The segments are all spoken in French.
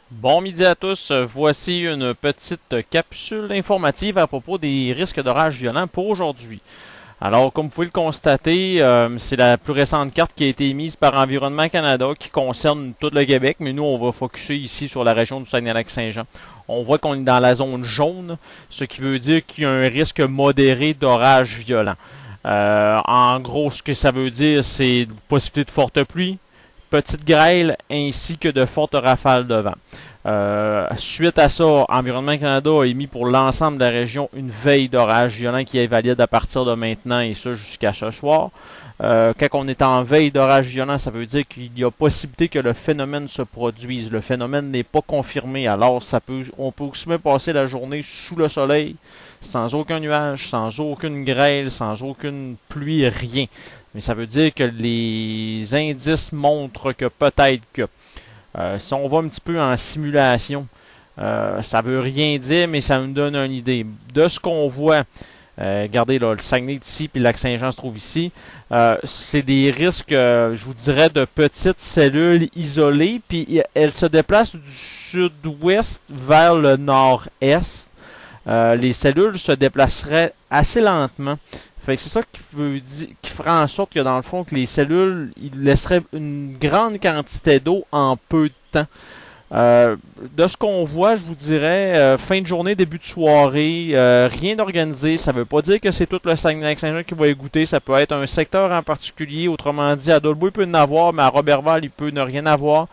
Bon midi à tous, voici une petite capsule informative à propos des risques d'orage violents pour aujourd'hui. Alors, comme vous pouvez le constater, c'est la plus récente carte qui a été émise par Environnement Canada qui concerne tout le Québec, mais nous, on va focuser ici sur la région du Saguenay-Lac-Saint-Jean. On voit qu'on est dans la zone jaune, ce qui veut dire qu'il y a un risque modéré d'orage violent. En gros, ce que ça veut dire, c'est possibilité de forte pluie, petite grêle ainsi que de fortes rafales de vent. Suite à ça, Environnement Canada a émis pour l'ensemble de la région une veille d'orage violent qui est valide à partir de maintenant et ça jusqu'à ce soir. Quand on est en veille d'orage violent, ça veut dire qu'il y a possibilité que le phénomène se produise. Le phénomène n'est pas confirmé, alors on peut aussi bien passer la journée sous le soleil, sans aucun nuage, sans aucune grêle, sans aucune pluie, rien. Mais ça veut dire que les indices montrent que peut-être que si on va un petit peu en simulation, ça veut rien dire, mais ça nous donne une idée. De ce qu'on voit, regardez là, le Saguenay ici, puis le Lac-Saint-Jean se trouve ici, c'est des risques, je vous dirais, de petites cellules isolées, puis elles se déplacent du sud-ouest vers le nord-est. Les cellules se déplaceraient assez lentement. Fait que c'est ça qui fera en sorte que dans le fond que les cellules ils laisseraient une grande quantité d'eau en peu de temps. De ce qu'on voit, je vous dirais, fin de journée, début de soirée, rien d'organisé. Ça veut pas dire que c'est tout le Saguenay-Lac-Saint-Jean qui va y goûter. Ça peut être un secteur en particulier. Autrement dit, à Dolbeau, il peut en avoir, mais à Robertval, il peut ne rien avoir.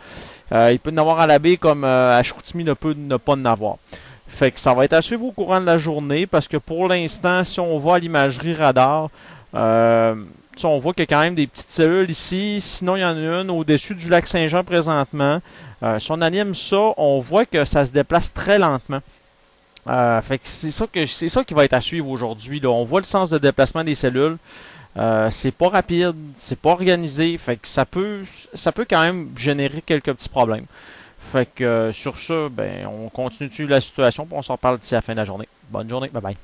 Il peut en avoir à la baie comme à Chicoutimi, il peut ne pas en avoir. Fait que ça va être à suivre au courant de la journée parce que pour l'instant, si on va à l'imagerie radar, on voit qu'il y a quand même des petites cellules ici. Sinon, il y en a une au-dessus du lac Saint-Jean présentement. Si on anime ça, on voit que ça se déplace très lentement. Fait que c'est ça qui va être à suivre aujourd'hui. Là. On voit le sens de déplacement des cellules. C'est pas rapide, c'est pas organisé. Fait que ça peut quand même générer quelques petits problèmes. Fait que sur ça, ben, on continue de suivre la situation, puis on s'en reparle d'ici la fin de la journée. Bonne journée, bye bye.